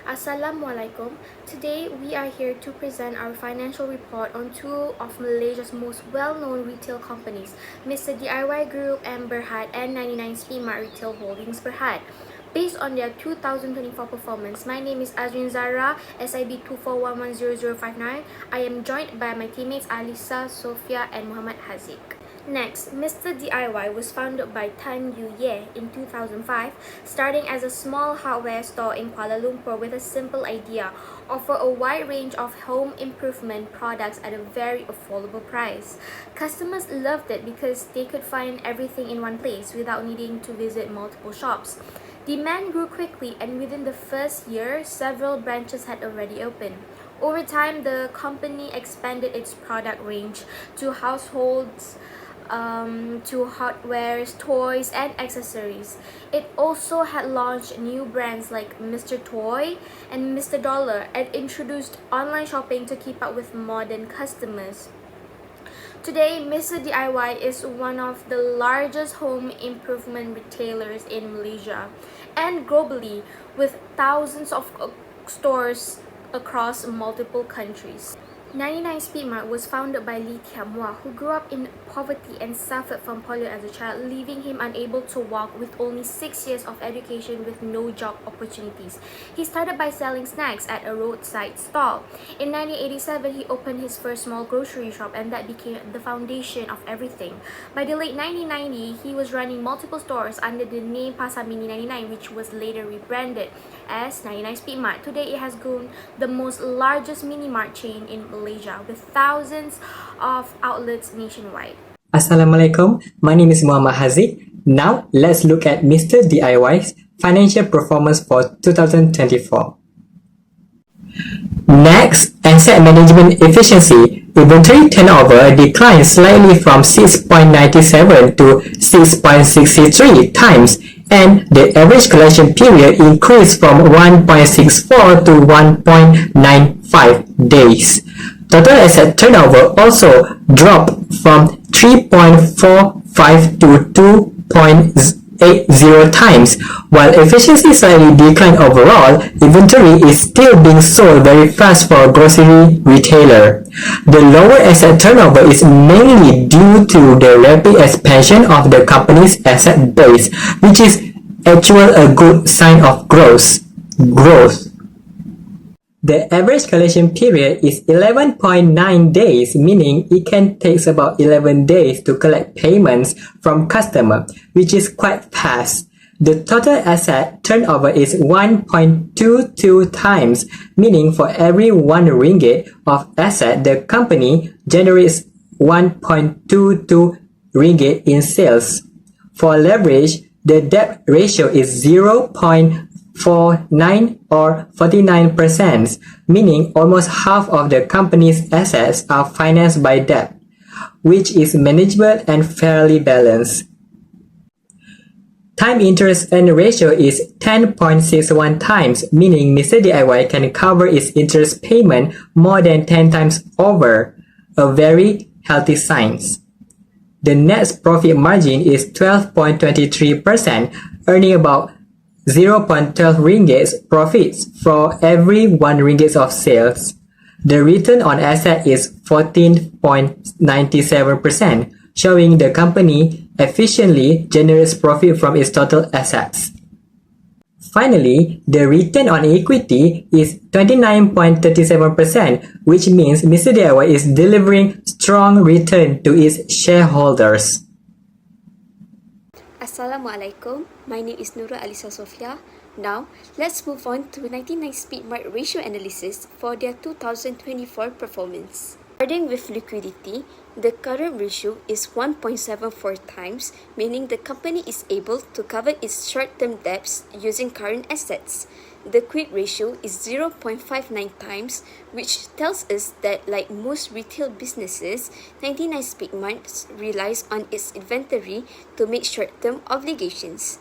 Assalamualaikum. Today we are here to present our financial report on two of Malaysia's most well-known retail companies, Mr. DIY Group and Berhad, and 99 Speedmart Retail Holdings Berhad. Based on their 2024 performance, my name is Azrin Zara, SIB 24110059. I am joined by my teammates Alisa, Sophia, and Muhammad Haziq. Next, Mr. DIY was founded by Tan Yu Ye in 2005, starting as a small hardware store in Kuala Lumpur with a simple idea: offer a wide range of home improvement products at a very affordable price. Customers loved it because they could find everything in one place without needing to visit multiple shops. Demand grew quickly, and within the first year, several branches had already opened. Over time, the company expanded its product range to households, to hardwares, toys, and accessories. It also had launched new brands like Mr. Toy and Mr. Dollar and introduced online shopping to keep up with modern customers. Today, Mr. DIY is one of the largest home improvement retailers in Malaysia and globally, with thousands of stores across multiple countries. 99 Speedmart was founded by Lee Tiam Hua, who grew up in poverty and suffered from polio as a child, leaving him unable to walk with only 6 years of education with no job opportunities. He started by selling snacks at a roadside stall. In 1987, he opened his first small grocery shop, and that became the foundation of everything. By the late 1990s, he was running multiple stores under the name Pasar Mini 99, which was later rebranded as 99 Speedmart. Today, it has grown the most largest mini-mart chain in Malaysia with thousands of outlets nationwide. Assalamualaikum, my name is Muhammad Haziq. Now, let's look at Mr. DIY's financial performance for 2024. Next, asset management efficiency. Inventory turnover declined slightly from 6.97 to 6.63 times, and the average collection period increased from 1.64 to 1.95 days. Total asset turnover also dropped from 3.45 to 2.80 times. While efficiency slightly declined overall, inventory is still being sold very fast for a grocery retailer. The lower asset turnover is mainly due to the rapid expansion of the company's asset base, which is actually a good sign of growth. The average collection period is 11.9 days, meaning it can take about 11 days to collect payments from customers, which is quite fast. The total asset turnover is 1.22 times, meaning for every 1 ringgit of asset, the company generates 1.22 ringgit in sales. For leverage, the debt ratio is 0.49 or 49%, meaning almost half of the company's assets are financed by debt, which is manageable and fairly balanced. Time interest earn ratio is 10.61 times, meaning Mr. DIY can cover its interest payment more than 10 times over, a very healthy sign. The net profit margin is 12.23%, earning about 0.12 ringgit profits for every 1 ringgit of sales. The return on asset is 14.97%, showing the company efficiently generates profit from its total assets. Finally, the return on equity is 29.37%, which means Mr. DIY is delivering strong return to its shareholders. Assalamualaikum, my name is Nura Alisa Sophia. Now, let's move on to 99 Speedmart ratio analysis for their 2024 performance. Starting with liquidity, the current ratio is 1.74 times, meaning the company is able to cover its short-term debts using current assets. The quick ratio is 0.59 times, which tells us that like most retail businesses, 99 Speedmart relies on its inventory to meet short-term obligations.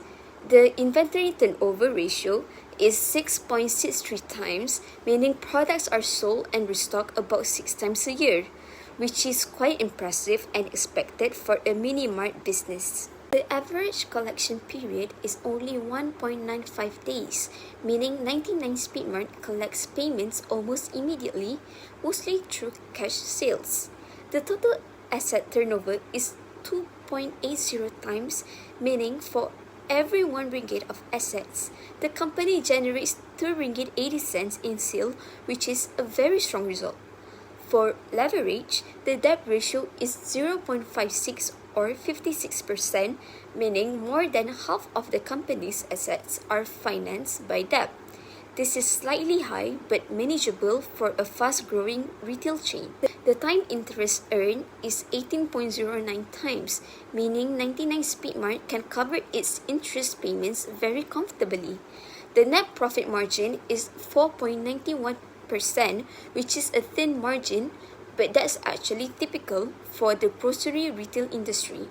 The inventory turnover ratio is 6.63 times, meaning products are sold and restocked about 6 times a year, which is quite impressive and expected for a mini-mart business. The average collection period is only 1.95 days, meaning 99 Speedmart collects payments almost immediately, mostly through cash sales. The total asset turnover is 2.80 times, meaning for every 1 ringgit of assets, the company generates 2 ringgit 80 cents in sale, which is a very strong result. For leverage, the debt ratio is 0.56 or 56%, meaning more than half of the company's assets are financed by debt. This is slightly high but manageable for a fast-growing retail chain. The time interest earned is 18.09 times, meaning 99 Speedmart can cover its interest payments very comfortably. The net profit margin is 4.91%, which is a thin margin, but that's actually typical for the grocery retail industry.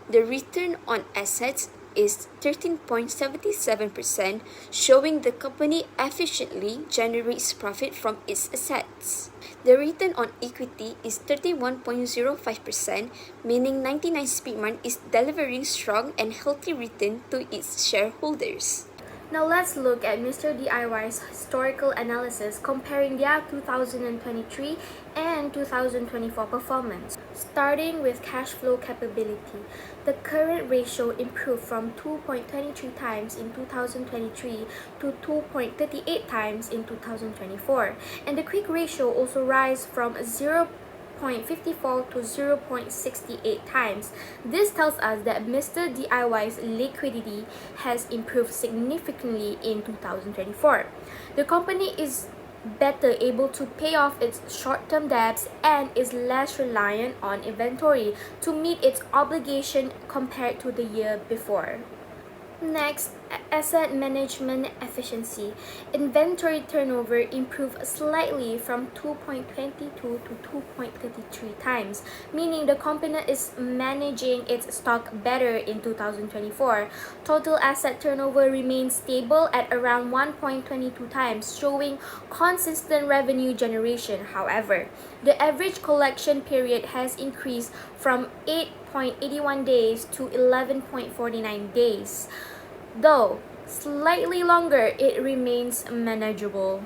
The return on assets is 13.77%, showing the company efficiently generates profit from its assets. The return on equity is 31.05%, meaning 99 Speedmart is delivering strong and healthy return to its shareholders. Now let's look at Mr. DIY's historical analysis comparing their 2023 and 2024 performance. Starting with cash flow capability, the current ratio improved from 2.23 times in 2023 to 2.38 times in 2024, and the quick ratio also rise from 0.54 to 0.68 times. This tells us that Mr. DIY's liquidity has improved significantly in 2024. The company is better able to pay off its short-term debts and is less reliant on inventory to meet its obligation compared to the year before. Next, asset management efficiency. Inventory turnover improved slightly from 2.22 to 2.33 times, meaning the company is managing its stock better in 2024. Total asset turnover remains stable at around 1.22 times, showing consistent revenue generation. However, the average collection period has increased from 8.81 days to 11.49 days. Though slightly longer, it remains manageable.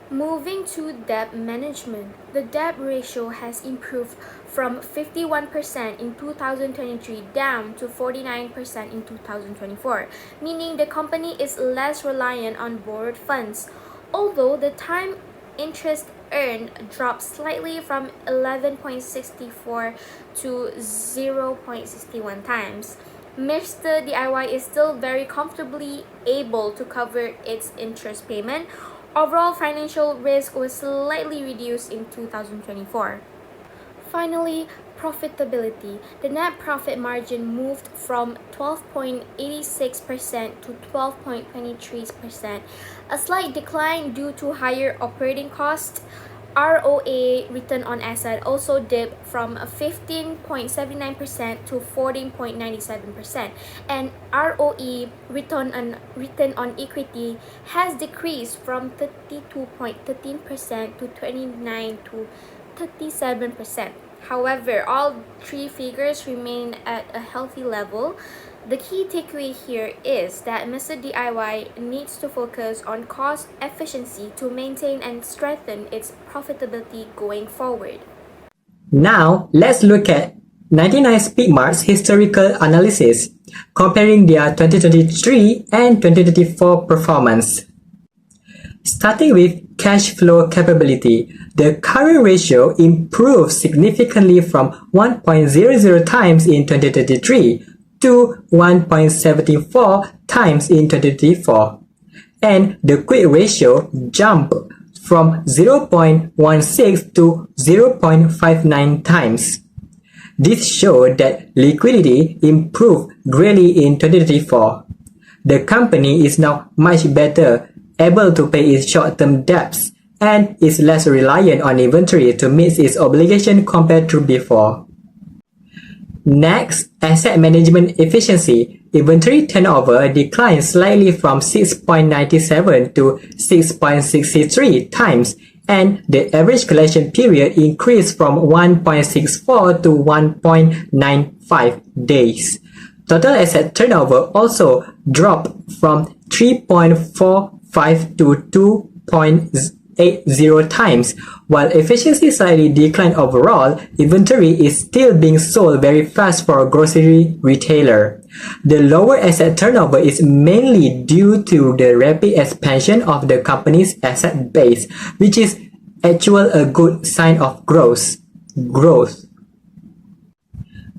Moving to debt management, the debt ratio has improved from 51% in 2023 down to 49% in 2024, meaning the company is less reliant on borrowed funds. Although the time interest earned dropped slightly from 11.64 to 0.61 times, Mr. DIY is still very comfortably able to cover its interest payment. Overall financial risk was slightly reduced in 2024. Finally, profitability. The net profit margin moved from 12.86% to 12.23%, a slight decline due to higher operating costs. ROA, return on asset, also dipped from 15.79% to 14.97%, and ROE, return on equity, has decreased from 32.13% to 29 to 37%. However, all three figures remain at a healthy level. The key takeaway here is that Mr. DIY needs to focus on cost efficiency to maintain and strengthen its profitability going forward. Now, let's look at 99 Speedmart's historical analysis, comparing their 2023 and 2024 performance. Starting with cash flow capability, the current ratio improved significantly from 1.00 times in 2023 to 1.74 times in 2024, and the quick ratio jumped from 0.16 to 0.59 times. This showed that liquidity improved greatly in 2024. The company is now much better able to pay its short-term debts and is less reliant on inventory to meet its obligation compared to before. Next, asset management efficiency. Inventory turnover declined slightly from 6.97 to 6.63 times, and the average collection period increased from 1.64 to 1.95 days. Total asset turnover also dropped from 3.45 to 2.80 times. While efficiency slightly declined overall, inventory is still being sold very fast for a grocery retailer. The lower asset turnover is mainly due to the rapid expansion of the company's asset base, which is actually a good sign of growth.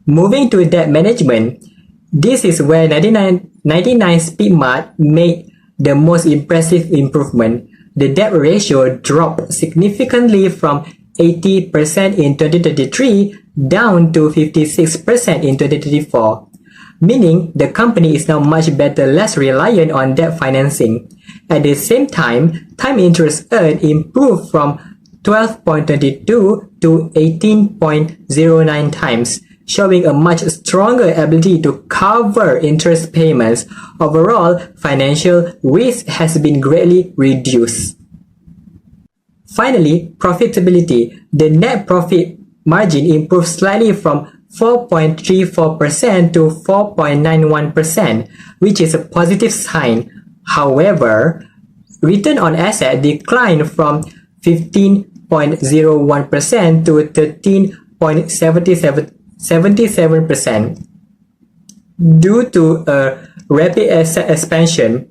Moving to debt management, this is where 99 Speedmart made the most impressive improvement. The debt ratio dropped significantly from 80% in 2023 down to 56% in 2024, meaning the company is now much better, less reliant on debt financing. At the same time interest earned improved from 12.22 to 18.09 times, showing a much stronger ability to cover interest payments. Overall, financial risk has been greatly reduced. Finally, profitability. The net profit margin improved slightly from 4.34% to 4.91%, which is a positive sign. However, return on asset declined from 15.01% to 13.77% due to a rapid asset expansion.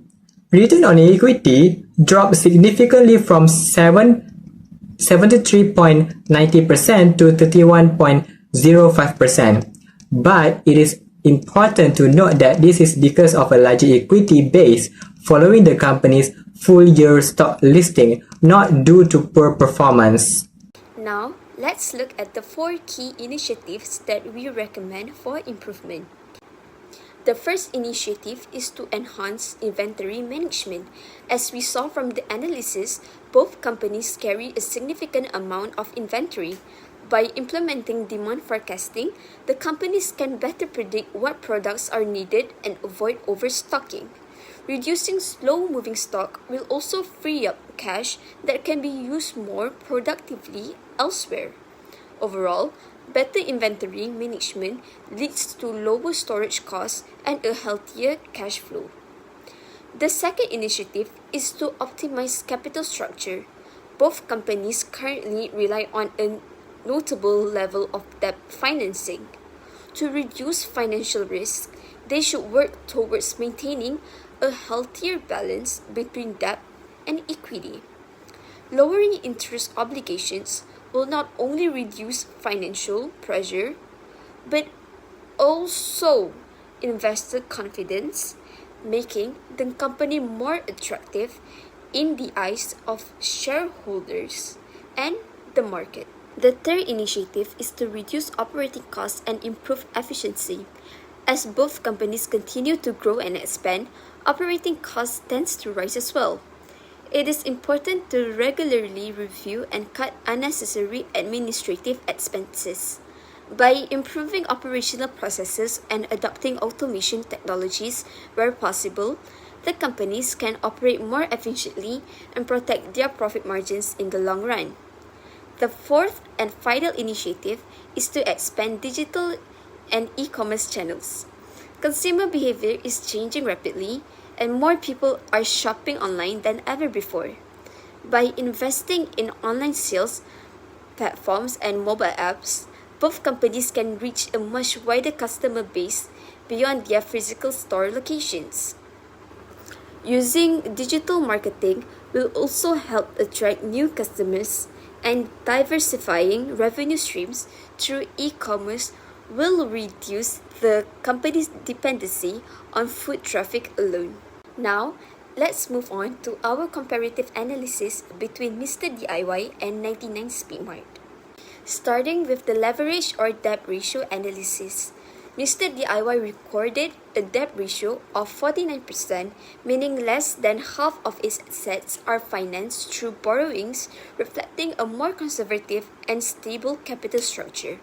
Return on equity dropped significantly from 73.90% to 31.05%. But it is important to note that this is because of a larger equity base following the company's full-year stock listing, not due to poor performance. Now, let's look at the 4 key initiatives that we recommend for improvement. The first initiative is to enhance inventory management. As we saw from the analysis, both companies carry a significant amount of inventory. By implementing demand forecasting, the companies can better predict what products are needed and avoid overstocking. Reducing slow-moving stock will also free up cash that can be used more productively elsewhere. Overall, better inventory management leads to lower storage costs and a healthier cash flow. The second initiative is to optimize capital structure. Both companies currently rely on a notable level of debt financing. To reduce financial risk, they should work towards maintaining a healthier balance between debt and equity. Lowering interest obligations will not only reduce financial pressure, but also investor confidence, making the company more attractive in the eyes of shareholders and the market. The third initiative is to reduce operating costs and improve efficiency. As both companies continue to grow and expand, operating costs tends to rise as well. It is important to regularly review and cut unnecessary administrative expenses. By improving operational processes and adopting automation technologies where possible, the companies can operate more efficiently and protect their profit margins in the long run. The fourth and final initiative is to expand digital and e-commerce channels. Consumer behavior is changing rapidly, and more people are shopping online than ever before. By investing in online sales platforms and mobile apps, both companies can reach a much wider customer base beyond their physical store locations. Using digital marketing will also help attract new customers, and diversifying revenue streams through e-commerce will reduce the company's dependency on foot traffic alone. Now, let's move on to our comparative analysis between Mr. DIY and 99 Speedmart. Starting with the leverage or debt ratio analysis, Mr. DIY recorded a debt ratio of 49%, meaning less than half of its assets are financed through borrowings, reflecting a more conservative and stable capital structure.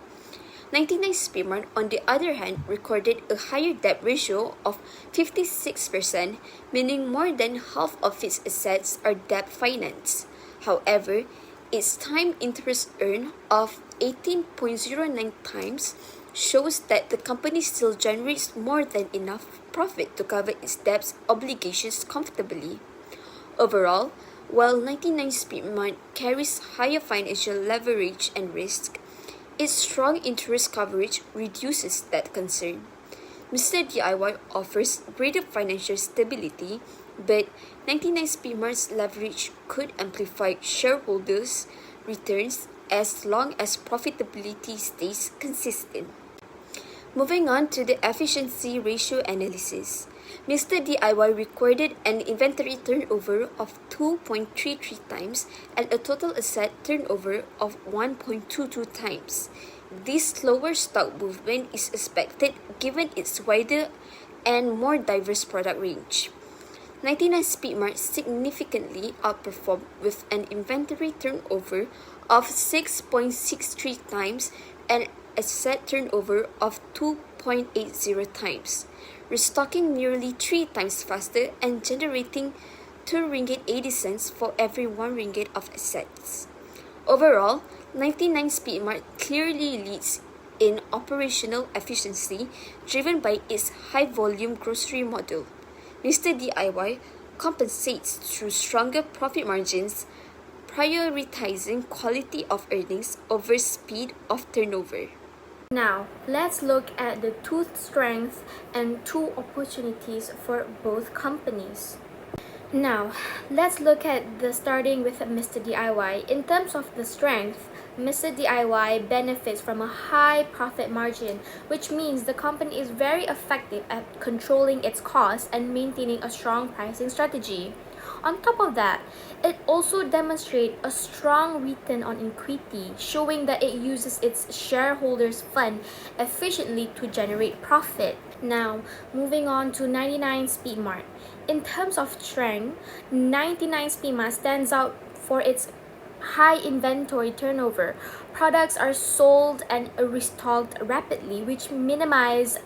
99 Speedmart, on the other hand, recorded a higher debt ratio of 56%, meaning more than half of its assets are debt financed. However, its time interest earned of 18.09 times shows that the company still generates more than enough profit to cover its debt obligations comfortably. Overall, while 99 Speedmart carries higher financial leverage and risk, its strong interest coverage reduces that concern. Mr. DIY offers greater financial stability, but 99 Speedmart's leverage could amplify shareholders' returns as long as profitability stays consistent. Moving on to the efficiency ratio analysis. Mr. DIY recorded an inventory turnover of 2.33 times and a total asset turnover of 1.22 times. This slower stock movement is expected given its wider and more diverse product range. 99 Speedmart significantly outperformed with an inventory turnover of 6.63 times and asset turnover of 2.80 times, restocking nearly 3 times faster and generating 2 ringgit 80 cents for every 1 ringgit of assets. Overall, 99 Speedmart clearly leads in operational efficiency driven by its high-volume grocery model. Mr. DIY compensates through stronger profit margins, prioritizing quality of earnings over speed of turnover. Now, let's look at the two strengths and two opportunities for both companies. Now, let's look at starting with Mr. DIY. In terms of the strength, Mr. DIY benefits from a high profit margin, which means the company is very effective at controlling its costs and maintaining a strong pricing strategy. On top of that, it also demonstrates a strong return on equity, showing that it uses its shareholders' fund efficiently to generate profit. Now, moving on to 99 Speedmart. In terms of strength, 99 Speedmart stands out for its high inventory turnover. Products are sold and restocked rapidly, which minimize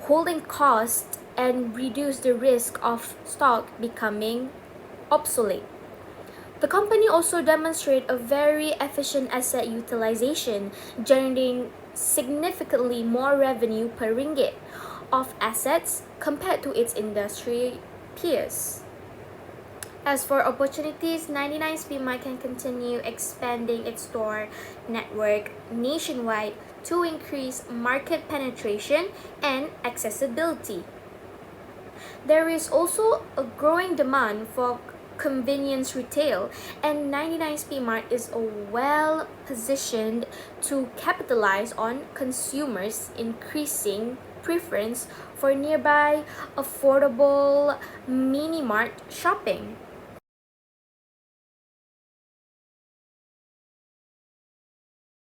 holding costs and reduce the risk of stock becoming obsolete. The company also demonstrates a very efficient asset utilization, generating significantly more revenue per ringgit of assets compared to its industry peers. As for opportunities, 99 Speedmart can continue expanding its store network nationwide to increase market penetration and accessibility. There is also a growing demand for convenience retail, and 99 Speedmart is well positioned to capitalize on consumers' increasing preference for nearby affordable mini mart shopping.